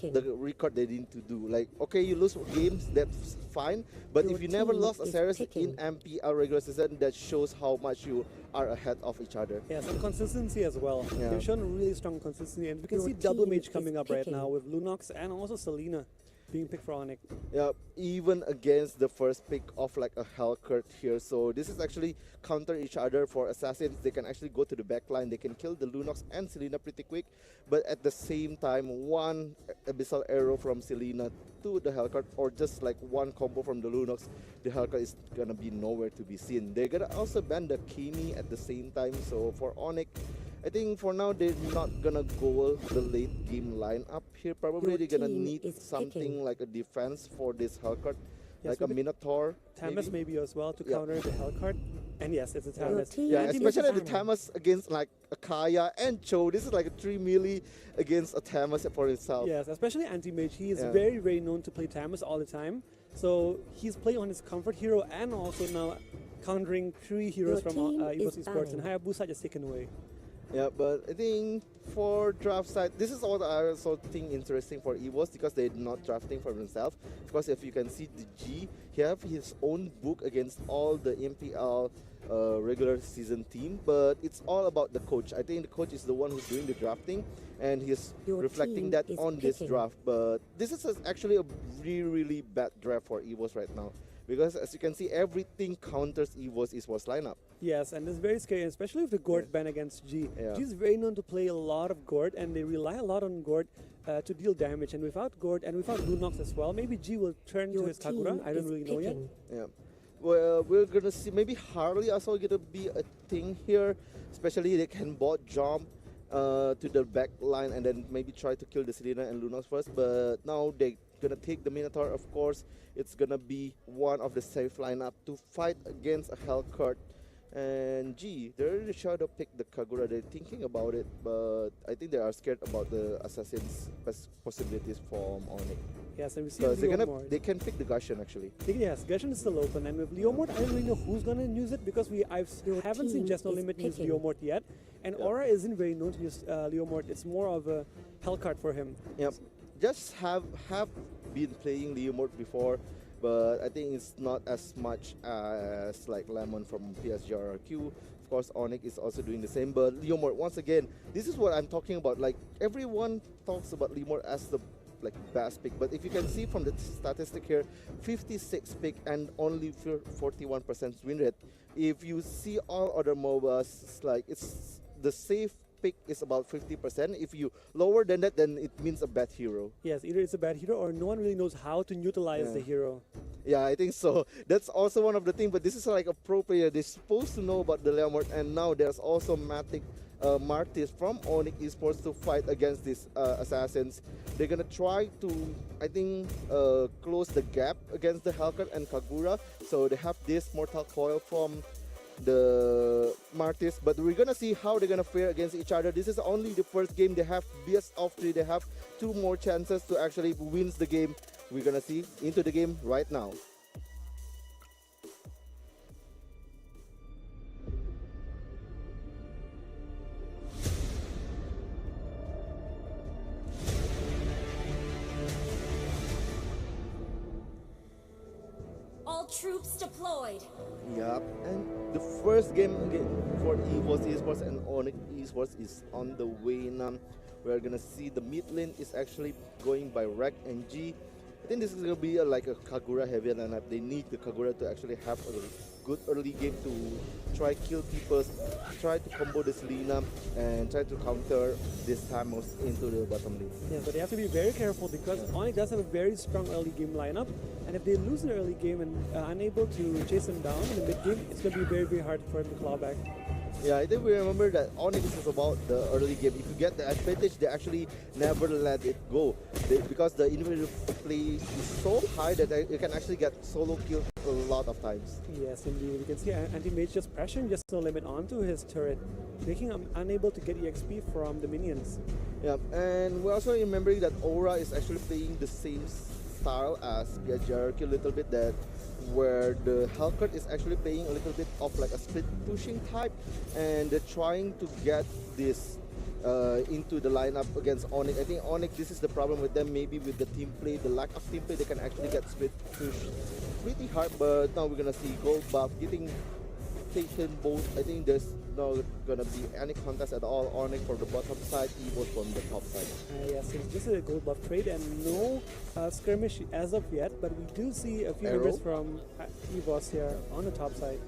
the record they need to do. Like, okay, you lose games, that's fine, but if you never lost a series in MPL regular season, that shows how much you are ahead of each other. Yeah, some consistency as well. Yeah. They've shown really strong consistency, and we can see double mage coming up right now with Lunox and also Selena being picked for Onic. Yeah, even against the first pick of like a Hellcurt here. So this is actually counter each other for assassins. They can actually go to the back line. They can kill the Lunox and Selena pretty quick. But at the same time, one Abyssal Arrow from Selena to the Hellcurt, or just like one combo from the Lunox, the Hellcurt is gonna be nowhere to be seen. They're gonna also ban the Kimi at the same time. So for Onic, I think for now they're not gonna go the late game lineup here. Probably they're gonna need something like a defense for this Hellcurt, like a Minotaur. Tamas maybe as well to counter the Hellcurt. And yes, it's a Tamas. Yeah, especially the Tamas against like a Kaya and Cho. This is like a 3 melee against a Tamas for himself. Yes, especially anti-mage. He is very, very known to play Tamas all the time. So he's playing on his comfort hero and also now countering 3 heroes from EVOS eSports, and Hayabusa just taken away. Yeah, but I think for draft side, this is what I also think interesting for EVOS, because they're not drafting for themselves. Because if you can see the G, he have his own book against all the MPL regular season team, but it's all about the coach. I think the coach is the one who's doing the drafting, and he's reflecting that on this draft. But this is actually a really, really bad draft for EVOS right now, because as you can see, everything counters EVOS lineup. Yes, and it's very scary, especially with the Gord ban against G. G is very known to play a lot of Gord, and they rely a lot on Gord to deal damage. And without Gord and without Lunox as well, maybe G will turn to his Kagura. I don't really know yet. Yeah. Well, we're gonna see maybe Harley also gonna be a thing here, especially they can bot jump to the back line and then maybe try to kill the Selena and Lunox first. But now they gonna take the Minotaur. Of course, it's gonna be one of the safe lineup to fight against a Hellcurt. And G, they already tried to pick the Kagura. They're thinking about it, but I think they are scared about the assassin's possibilities from Onic. Yes, and we see they can pick the Guardian actually. Yes, Guardian is still open, and with Leomord, I don't really know who's gonna use it, because I haven't seen Just No Limit use Leomord yet, and Aura isn't very known to use Leomord. It's more of a Hellcurt for him. Yep, just have been playing Leomord before, but I think it's not as much as like Lemon from PSGRQ. Of course, Onic is also doing the same, but Leomord, once again, this is what I'm talking about. Like, everyone talks about Leomord as the best pick, but if you can see from the statistic here, 56 pick and only 41% win rate. If you see all other MOBAs, it's the safe pick is about 50%. If you lower than that, then it means a bad hero. Yes, either it's a bad hero or no one really knows how to utilize the hero. Yeah, I think so. That's also one of the things, but this is like a pro player. They're supposed to know about the Leomord, and now there's also Martis from Onic eSports to fight against these assassins. They're gonna try to, I think, close the gap against the Hellcurt and Kagura. So they have this Mortal Coil from the Martis, but we're gonna see how they're gonna fare against each other. This is only the first game. They have best of 3. They have 2 more chances to actually win the game. We're gonna see into the game right now. All troops deployed. Yup, and the first game again for EVOS eSports and Onic eSports is on the way now. We're gonna see the mid lane is actually going by Rek and G. I think this is gonna be like a Kagura heavy lineup. They need the Kagura to actually have a good early game to try kill people, try to combo the Selena, and try to counter this Thanos into the bottom lane. Yeah, but they have to be very careful, because Onic does have a very strong early game lineup, and if they lose in the early game and unable to chase them down in the mid game, it's going to be very, very hard for them to claw back. Yeah, I think we remember that Onic is about the early game. If you get the advantage, they actually never let it go. Because the individual play is so high that you can actually get solo kills a lot of times. Yes, indeed. You can see Anti-Mage just pressuring Just No Limit onto his turret, making him unable to get EXP from the minions. Yeah, and we're also remembering that Aura is actually playing the same style as PSGRQ a little bit, that where the Hellcurt is actually playing a little bit of like a split pushing type, and they're trying to get this into the lineup against Onic. I think Onic, this is the problem with them, maybe with the team play, the lack of team play, they can actually get split pushed pretty hard, but now we're gonna see gold buff getting taken both. I think there's not gonna be any contest at all. Onic from the bottom side, EVOS from the top side. Yes, it's just a gold buff trade and no skirmish as of yet, but we do see a few Arrow? members from EVOS here on the top side.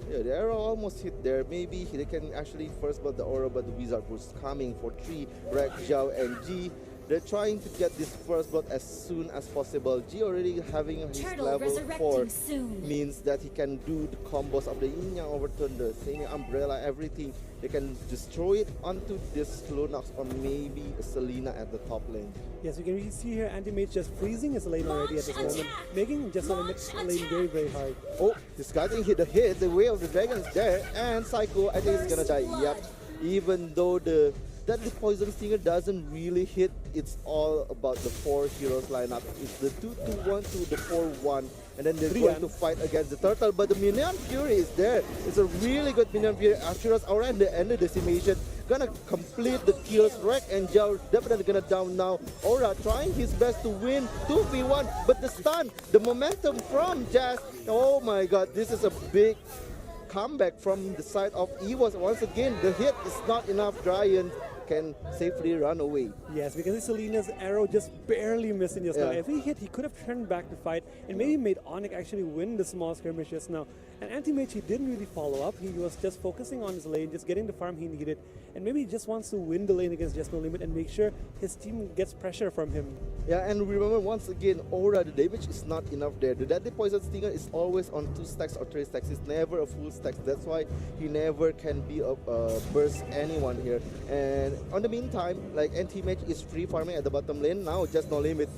Yeah, the arrow almost hit there. Maybe they can actually first blood the aura, but the wizard was coming for 3. Rek, Zhao, and G. They're trying to get this first blood as soon as possible. G already having his Turtle level 4 resurrecting soon. means that he can do the combos of the Yin Yang Overturn, the Sailing Umbrella, everything. They can destroy it onto this Lunox or maybe Selena at the top lane. Yes, you can really see here Anti-Mage just freezing his lane already at this moment, making just a lane very, very hard. Oh, he's getting hit. The way of the dragon is there, and Psycho, I think he's gonna die. Yep. Even though the Poison Stinger doesn't really hit, it's all about the 4 heroes lineup. It's the 2-2-1 to the 4-1, and then they're going to fight against the turtle. But the Minion Fury is there. It's a really good Minion Fury. Asura's aura and the end of decimation gonna complete the kills. Rek and Zhao definitely gonna down now. Aura trying his best to win 2v1, but the stun, the momentum from Jazz. Oh my god, this is a big comeback from the side of EVOS. Once again, the hit is not enough. Giant can safely run away. Yes, because Selena's arrow just barely missing just now. If he hit, he could have turned back the fight and maybe made Onic actually win the small skirmish just now. And Anti-Mage, he didn't really follow up. He was just focusing on his lane, just getting the farm he needed. And maybe he just wants to win the lane against Just No Limit and make sure his team gets pressure from him. Yeah, and remember once again, Aura, the damage is not enough there. The Deadly Poison Stinger is always on 2 stacks or 3 stacks. It's never a full stack. That's why he never can be a burst anyone here. And on the meantime, like Anti-Mage is free farming at the bottom lane. Now Just No Limit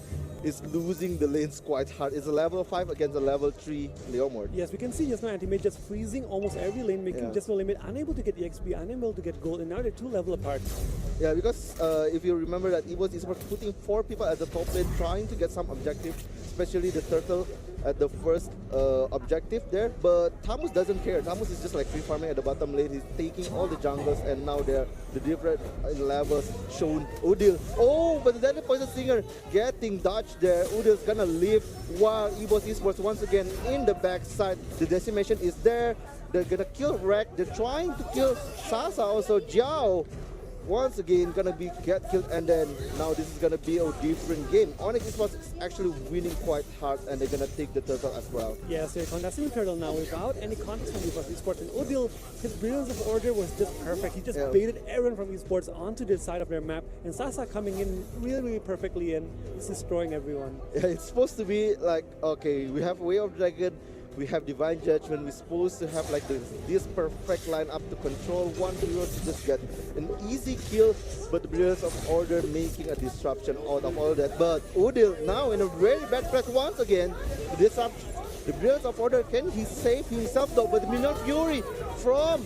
is losing the lanes quite hard. It's a level 5 against a level 3 Leomord. Yes, we can see just now Anti-Mage just freezing almost every lane, making Just No Limit unable to get EXP, unable to get gold, and now they're 2 level apart. Yeah, because if you remember that EVOS is putting 4 people at the top lane trying to get some objective, especially the turtle at the first objective there, but Tamus doesn't care. Tamus is just like free farming at the bottom lane. He's taking all the jungles, and now they're the different levels shown. Udil, oh, but the Deadly Poison Stinger getting dodged there. Udil's gonna leave while EVOS eSports once again in the backside. The decimation is there. They're gonna kill Rek. They're trying to kill Sasa also. Jiao once again gonna be get killed, and then now this is gonna be a different game. Onic eSports is actually winning quite hard, and they're gonna take the turtle as well. Yes, they're contesting the turtle now without any contest from EVOS eSports. And Odil, his brilliance of order was just perfect. He just baited everyone from eSports onto the side of their map, and Sasa coming in really, really perfectly and is destroying everyone. Yeah, it's supposed to be like, okay, we have Way of Dragon, we have Divine Judgment. We're supposed to have like this perfect lineup to control one hero to just get an easy kill, but the Brilliance of Order making a disruption out of all that. But Udil now in a very bad press once again. The Brilliance of Order, can he save himself though? But the Minion Fury from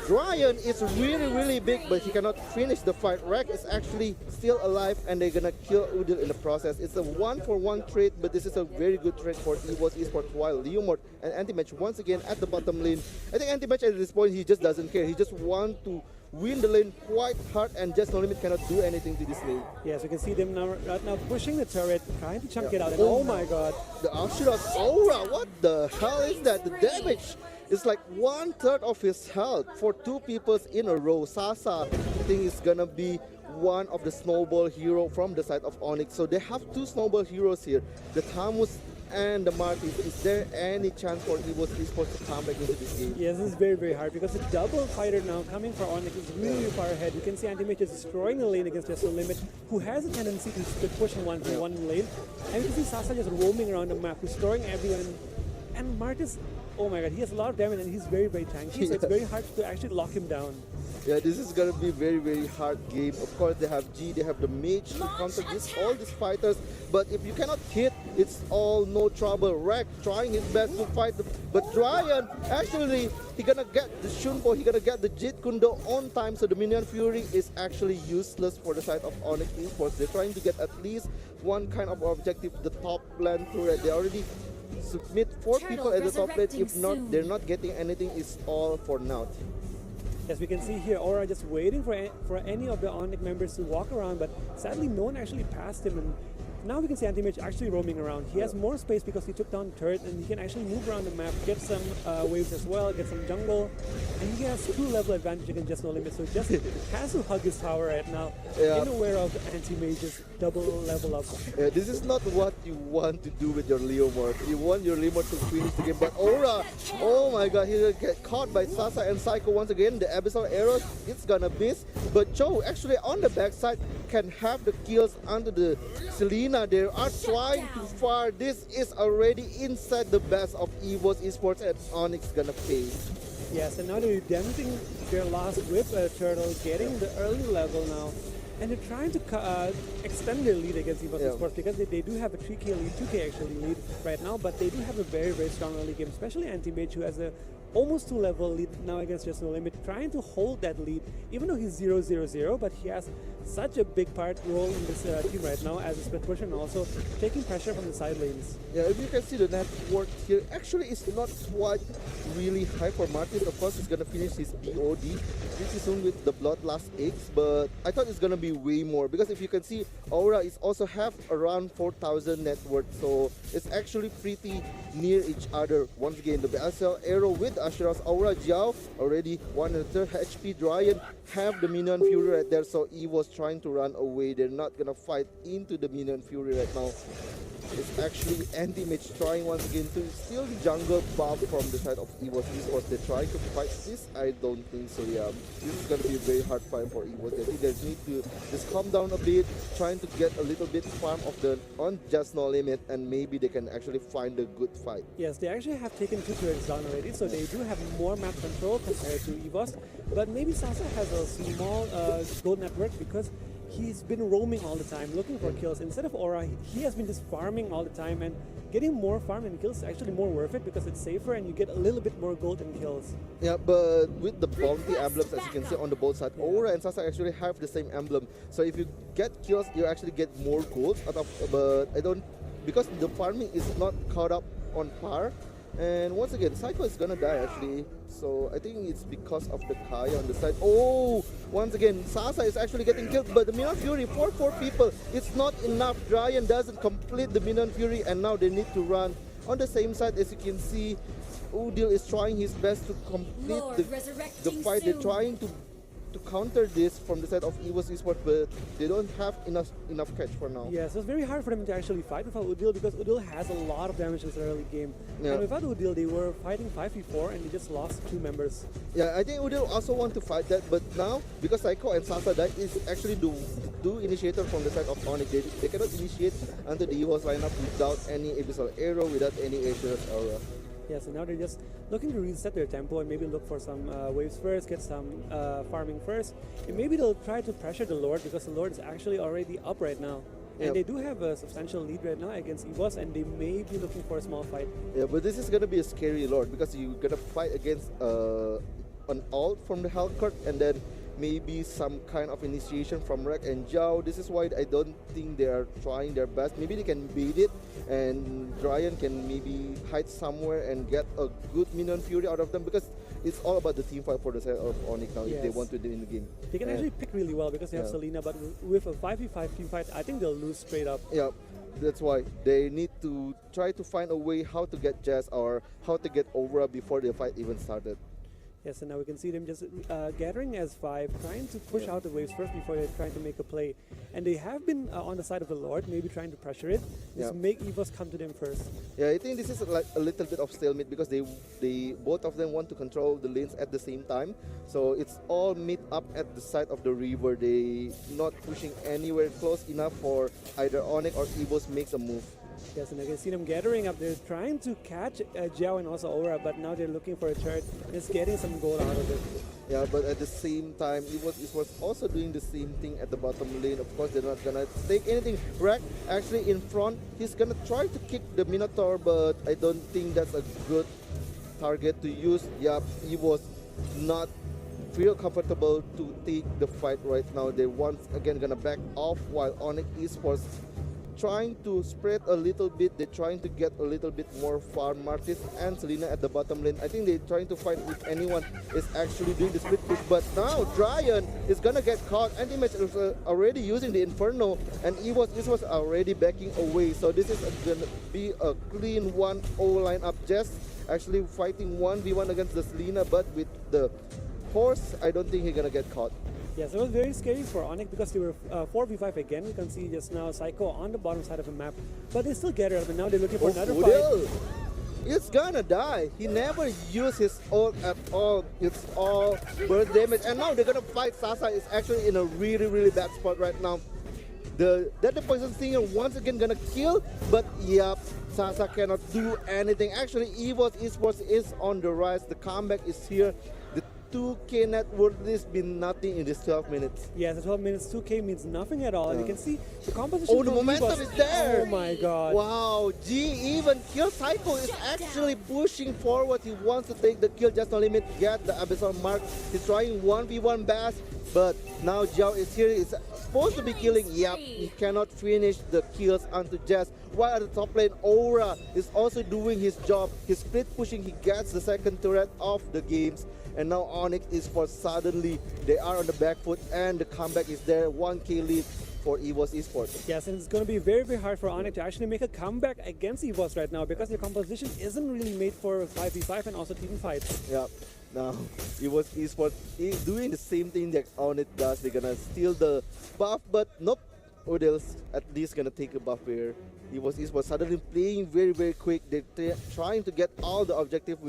Ryan is really, really big, but he cannot finish the fight. Rek is actually still alive, and they're gonna kill Udil in the process. It's a 1-for-1 trade, but this is a very good trade for EVOS eSports, while Leomord and Anti-Mage once again at the bottom lane. I think Anti-Mage at this point, he just doesn't care. He just wants to win the lane quite hard, and Just No Limit cannot do anything to this lane. Yes, we can see them now right now pushing the turret, trying to chunk it out, and oh my god. The Asura's aura, what the hell is that? The damage is like 1/3 of his health for 2 people in a row. Sasa, I think, is gonna be one of the snowball hero from the side of Onic. So they have 2 snowball heroes here, the Tamus and the Martis. Is there any chance for EVOS eSports to come back into this game? Yes, this is very, very hard because the double fighter now coming for Onic is really far ahead. You can see Anti-Mage is destroying the lane against Just No Limit, who has a tendency to split push in one lane. And you can see Sasa just roaming around the map, destroying everyone. And Martis, oh my god, he has a lot of damage and he's very, very tanky, so it's very hard to actually lock him down. Yeah, this is gonna be very, very hard game. Of course, they have G, they have the Mage to counter all these fighters. But if you cannot hit, it's all no trouble. Rek trying his best to fight, but Ryan actually he gonna get the Shunpo, he gonna get the Jit Kundo on time. So the Minion Fury is actually useless for the side of Onic eSports. They're trying to get at least one kind of objective, the top lane turret. They already submit 4 people at the top lane. If not, they're not getting anything. It's all for naught. As we can see here, Aura just waiting for any of the Onic members to walk around, but sadly no one actually passed him. And now we can see Anti-Mage actually roaming around. He has more space because he took down the turret, and he can actually move around the map, get some waves as well, get some jungle, and he has 2-level advantage against Just No Limit. So just has to hug his tower right now, unaware of Anti-Mage's double level up. This is not what you want to do with your Leomord. You want your Leomord to finish the game, but Aura, oh my god, he'll get caught by Sasa and Psycho once again. The Abyssal Arrows, it's gonna miss, but Joe actually on the backside can have the kills under the Selena. They are trying to fire. This is already inside the best of EVOS eSports, and Onyx gonna face. Yes, and now they're redempting their last whip turtle, getting the early level now. And they're trying to extend their lead against EVOS eSports because they do have a 3k lead, 2k actually lead right now, but they do have a very, very strong early game, especially Anti-Mage, who has a almost 2-level lead now against Just No Limit, trying to hold that lead, even though he's 0-0-0, but he has such a big role in this team right now as a split pusher and also taking pressure from the side lanes. Yeah, if you can see the net worth here, actually it's not quite really high for Martis. Of course, he's gonna finish his BOD pretty soon with the Bloodlust X, but I thought it's gonna be way more because if you can see, Aura is also have around 4,000 net worth, so it's actually pretty near each other. Once again, the Abyssal Arrow with Ashura's Aura Jiao already 1/3 HP. Dryan have the Minion Fury right there, so EVOS trying to run away. They're not gonna fight into the Minion Fury right now. It's actually Anti-Mage trying once again to steal the jungle buff from the side of EVOS eSports. They're trying to fight this. I don't think so. Yeah, this is gonna be a very hard fight for EVOS. I think they need to just calm down a bit, trying to get a little bit farm of the on Just No Limit, and maybe they can actually find a good fight. Yes, they actually have taken 2 turrets down already, so they do have more map control compared to EVOS. But maybe Sasa has a small gold network because he's been roaming all the time, looking for kills. Instead of Aura, he has been just farming all the time, and getting more farm and kills is actually more worth it because it's safer and you get a little bit more gold and kills. Yeah, but with the bounty emblems, as you can see on the both sides, Aura and Sasa actually have the same emblem. So if you get kills, you actually get more gold out of, but I don't, because the farming is not caught up on par. And once again, Psycho is gonna die actually. So I think it's because of the Kaya on the side. Oh, once again, Sasa is actually getting killed, but the Minion Fury for 4 people, it's not enough. Dryan doesn't complete the Minion Fury, and now they need to run. On the same side, as you can see, Udil is trying his best to complete the fight. They're trying to counter this from the side of EVOS eSports, but they don't have enough catch for now. Yeah, so it's very hard for them to actually fight without Udil because Udil has a lot of damage in this early game. Yeah. And without Udil, they were fighting 5v4 and they just lost 2 members. Yeah, I think Udil also want to fight that, but now, because Psycho and Sasa died, is actually the initiator from the side of Onic. They cannot initiate until the EVOS lineup without any Abyssal Arrow, without any Asura's Aura. Yeah, so now they're just looking to reset their tempo and maybe look for some waves first, get some farming first. And maybe they'll try to pressure the Lord because the Lord is actually already up right now. And they do have a substantial lead right now against EVOS, and they may be looking for a small fight. Yeah, but this is going to be a scary Lord because you're going to fight against an ult from the Hellcourt and then maybe some kind of initiation from Rek and Zhao. This is why I don't think they are trying their best. Maybe they can bait it and Dryan can maybe hide somewhere and get a good Minion Fury out of them because it's all about the team fight for the side of Onic now if they want to win the game. They can actually pick really well because they have Selena, but with a 5v5 team fight, I think they'll lose straight up. Yeah, that's why they need to try to find a way how to get Jazz or how to get Aura before the fight even started. Yes, and now we can see them just gathering as 5, trying to push out the waves first before they're trying to make a play. And they have been on the side of the Lord, maybe trying to pressure it, just make EVOS come to them first. Yeah, I think this is like a little bit of stalemate because they both of them want to control the lanes at the same time. So it's all meet up at the side of the river. They not pushing anywhere close enough for either Onic or EVOS makes a move. Yes, and I can see them gathering up. They're trying to catch Jiao and also Aura, but now they're looking for a turret and it's getting some gold out of it. Yeah, but at the same time, EVOS was also doing the same thing at the bottom lane. Of course, they're not gonna take anything. Rek actually in front, he's gonna try to kick the Minotaur, but I don't think that's a good target to use. Yeah, EVOS not feel comfortable to take the fight right now. They once again gonna back off while Onic eSports trying to spread a little bit. They're trying to get a little bit more farm. Martis and Selena at the bottom lane. I think they're trying to find if anyone is actually doing the split push. But now Dryan is gonna get caught. Anti-match is already using the Inferno, and EVOS was already backing away. So this is gonna be a clean 1-0 lineup. Just actually fighting 1v1 against the Selena, but with the horse, I don't think he's gonna get caught. Yes, it was very scary for Onic because they were 4v5 again. You can see just now Psycho on the bottom side of the map, but they still get it up, and now they're looking for another fight. It's gonna die. He never used his ult at all. It's all burst damage, and now they're gonna fight Sasa. Is actually in a really bad spot right now. The poison stinger once again gonna kill, but yep, Sasa cannot do anything. Actually, EVOS eSports is on the rise. The comeback is here. The 2K net worth has been nothing in this 12 minutes. Yes, the 12 minutes 2K means nothing at all. And you can see the composition. Oh, the momentum is there. Oh my god. Wow, G even kill. Psycho is actually pushing forward. He wants to take the kill. Just no limit, get the Abyssal Mark. He's trying 1v1 bash, but now Jiao is here. He's supposed to be killing. Yep, he cannot finish the kills onto Jazz. While at the top lane, Aura is also doing his job. He's split pushing. He gets the second turret of the games. And now Onic eSports suddenly they are on the back foot, and the comeback is there. 1K lead for EVOS eSports. Yes, and it's going to be very hard for Onic to actually make a comeback against EVOS right now because their composition isn't really made for 5v5 and also team fights. Yeah. Now EVOS eSports is doing the same thing that Onic does. They're gonna steal the buff, but nope. Odell's at least gonna take a buff here. EVOS eSports suddenly playing very quick. They're trying to get all the objective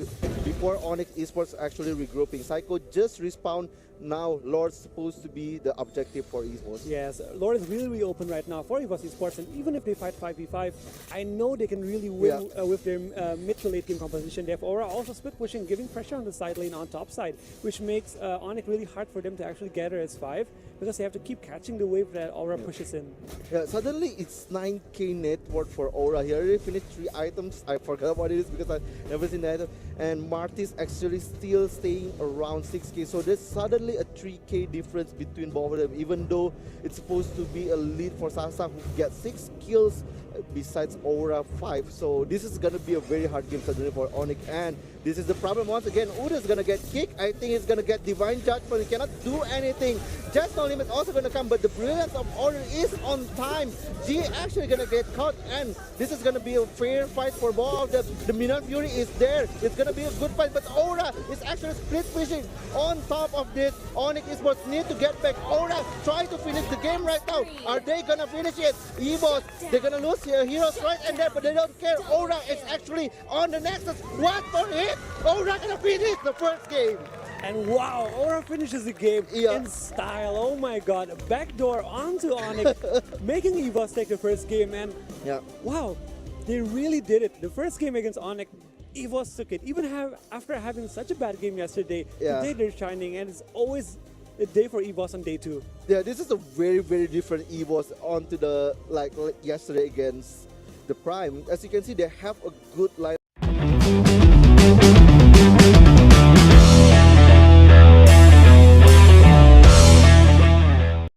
before Onic eSports actually regrouping. Psycho just respawn. Now Lord's supposed to be the objective for eSports. Yes, Lord is really open right now for EVOS eSports, and even if they fight 5v5, I know they can really win with their mid to late game composition. They have Aura also split pushing, giving pressure on the side lane on top side, which makes Onic really hard for them to actually get her as 5 because they have to keep catching the wave that Aura pushes in. Yeah, suddenly it's 9K net worth for Aura. He already finished 3 items. I forgot what it is because I've never seen the item. And Martis actually still staying around 6K. So there's suddenly a 3K difference between both of them, even though it's supposed to be a lead for Sasa, who gets 6 kills besides Aura 5. So this is gonna be a very hard game suddenly for Onic, and this is the problem once again. Uda's gonna get kicked. I think he's gonna get Divine Judgment. He cannot do anything. Just No Limit also gonna come, but the brilliance of Order is on time. G actually gonna get caught, and this is gonna be a fair fight for both of them. The Minor Fury is there. It's gonna be a good fight, but Aura is actually split pushing. On top of this, Onic eSports need to get back. Aura try to finish the game right now. Are they gonna finish it? EVOS, they're gonna lose their heroes right and there, but they don't care. Aura is actually on the Nexus. What for hit? Aura gonna finish the first game. And wow, Aura finishes the game in style. Oh my god, backdoor onto Onic, making EVOS take the first game. And wow, they really did it. The first game against Onic, EVOS took it. Even after having such a bad game yesterday, today they're shining, and it's always a day for EVOS on day 2. Yeah, this is a very different EVOS onto the like yesterday against the Prime. As you can see, they have a good line.